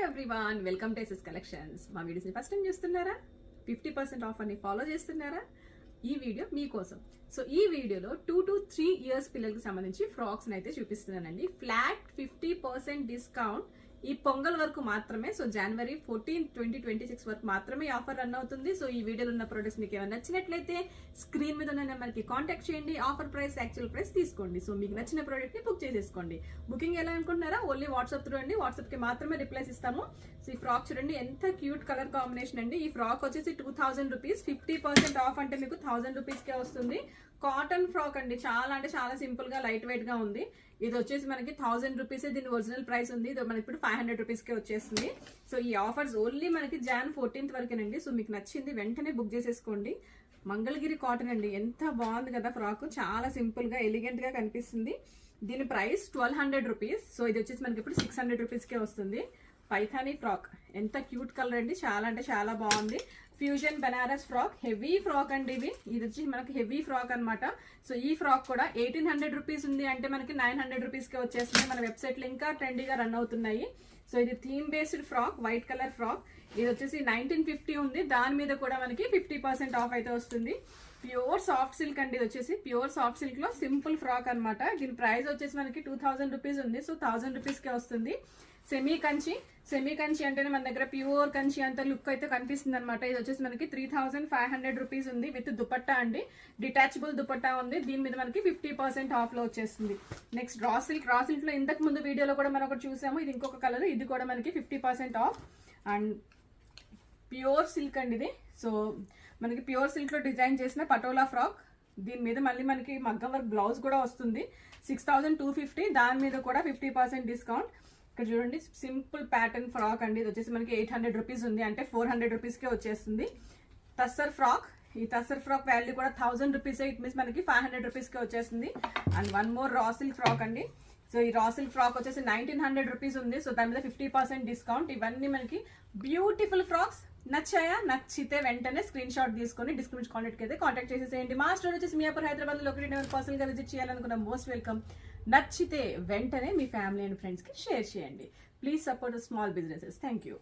Everyone, welcome to SS collections. మా వీడియోస్ని first time చూస్తున్నారా? 50% ఆఫర్ని ఫాలో చేస్తున్నారా? ఈ వీడియో మీకోసం. సో ఈ వీడియోలో 2 to 3 years పిల్లలకి సంబంధించి ఫ్రాక్స్ని అయితే చూపిస్తున్నానండి. ఫ్లాట్ 50% డిస్కౌంట్ ఈ పొంగల్ వరకు మాత్రమే. సో జనవరి 14, 2026 వరకు మాత్రమే ఆఫర్ రన్ అవుతుంది. సో ఈ వీడియోలో ఉన్న ప్రొడక్ట్స్ మీకు ఏమైనా నచ్చినట్లయితే స్క్రీన్ మీద ఉన్న నెంబర్కి కాంటాక్ట్ చేయండి. ఆఫర్ ప్రైస్, యాక్చువల్ ప్రైస్ తీసుకోండి. సో మీకు నచ్చిన ప్రోడక్ట్ని బుక్ చేసేసుకోండి. బుకింగ్ ఎలా అనుకుంటున్నారా? ఓన్లీ వాట్సాప్ త్రూ అండి. వాట్సాప్కి మాత్రమే రిప్లైస్ ఇస్తాము. సో ఈ ఫ్రాక్ చూడండి, ఎంత క్యూట్ కలర్ కాంబినేషన్ అండి. ఈ ఫ్రాక్ వచ్చేసి 2000 రూపీస్. 50% ఆఫ్ అంటే మీకు 1000 రూపీస్కే వస్తుంది. కాటన్ ఫ్రాక్ అండి, చాలా అంటే చాలా సింపుల్ గా లైట్ వెయిట్ గా ఉంది. ఇది వచ్చేసి మనకి 1000 రూపీస్ దీని ఒరిజినల్ ప్రైస్ ఉంది. ఇది మనకి ఇప్పుడు 500 రూపీస్కే వచ్చేస్తుంది. సో ఈ ఆఫర్స్ ఓన్లీ మనకి Jan 14th వరకేనండి. సో మీకు నచ్చింది వెంటనే బుక్ చేసేసుకోండి. మంగళగిరి కాటన్ అండి, ఎంత బాగుంది కదా ఫ్రాక్. చాలా సింపుల్ గా ఎలిగెంట్ గా కనిపిస్తుంది. దీని ప్రైస్ 1200 రూపీస్. సో ఇది వచ్చేసి మనకి ఇప్పుడు 600 రూపీస్కే వస్తుంది. పైథానీ ఫ్రాక్, ఎంత క్యూట్ కలర్ అండి, చాలా అంటే చాలా బాగుంది. Fusion Benaras frock, heavy frock అండి. ఇది వచ్చి మనకి హెవీ ఫ్రాక్ అనమాట. సో ఈ ఫ్రాక్ కూడా 1800 రూపీస్ ఉంది అంటే మనకి 900 రూపీస్కే వచ్చేస్తుంది. మన వెబ్సైట్లో ఇంకా ట్రెండీగా రన్ అవుతున్నాయి. సో ఇది theme based frock, white colour frock. ఇది వచ్చేసి 1950 ఉంది. దాని మీద కూడా మనకి 50% ఆఫ్ అయితే వస్తుంది. ప్యూర్ సాఫ్ట్ సిల్క్ అండి. ఇది వచ్చేసి ప్యూర్ సాఫ్ట్ సిల్క్ లో సింపుల్ ఫ్రాక్ అనమాట. దీని ప్రైస్ వచ్చేసి మనకి 2000 రూపీస్ ఉంది. సో 1000 రూపీస్కే వస్తుంది. సెమీ కంచి అంటేనే మన దగ్గర ప్యూర్ కంచి అంత లుక్ అయితే కనిపిస్తుంది అనమాట. ఇది వచ్చేసి మనకి 3500 రూపీస్ ఉంది విత్ దుపట్టా అండి. డిటాచబుల్ దుపట్టా ఉంది. దీని మీద మనకి 50% ఆఫ్ లో వచ్చేస్తుంది. నెక్స్ట్ రా సిల్క్ లో ఇంతకు ముందు వీడియోలో కూడా మనం ఒకటి చూసాము. ఇది ఇంకొక కలర్. ఇది కూడా మనకి 50% ఆఫ్. అండ్ ప్యూర్ సిల్క్ అండి ఇది. సో మనకి ప్యూర్ సిల్క్ లో డిజైన్ చేసిన పటోలా ఫ్రాక్. దీని మీద మళ్ళీ మనకి మగ్గం వర్క్ బ్లౌజ్ కూడా వస్తుంది. 6250. దాని మీద కూడా 50% డిస్కౌంట్. ఇక్కడ చూడండి, సింపుల్ ప్యాటర్న్ ఫ్రాక్ అండి. ఇది వచ్చేసి మనకి 800 రూపీస్ ఉంది అంటే 400 రూపీస్కే వచ్చేస్తుంది. టస్సర్ ఫ్రాక్, ఈ టస్సర్ ఫ్రాక్ వాల్యూ కూడా 1000 రూపీస్. ఇట్ మీన్స్ మనకి 500 రూపీస్కే వచ్చేస్తుంది. And one more raw silk frock అండి. సో ఈ రా సిల్క్ ఫ్రాక్ వచ్చేసి 1900 రూపీస్ ఉంది. సో దాని మీద 50% డిస్కౌంట్. ఇవన్నీ మనకి బ్యూటిఫుల్ ఫ్రాక్స్. నచ్చాయా? నచ్చితే వెంటనే స్క్రీన్ షాట్ తీసుకొని డిస్క్రిప్షన్ కాంటాక్ట్ అయితే కాంటాక్ట్ చేసేసేయండి. మా స్టోర్ వచ్చేసి మియాపూర్, హైదరాబాద్ లో పర్సనల్ గా విజిట్ చేయాలనుకున్న మోస్ట్ వెల్కమ్. నచ్చితే వెంటనే మీ ఫ్యామిలీ అండ్ ఫ్రెండ్స్ కి షేర్ చేయండి. Please support small businesses. Thank you.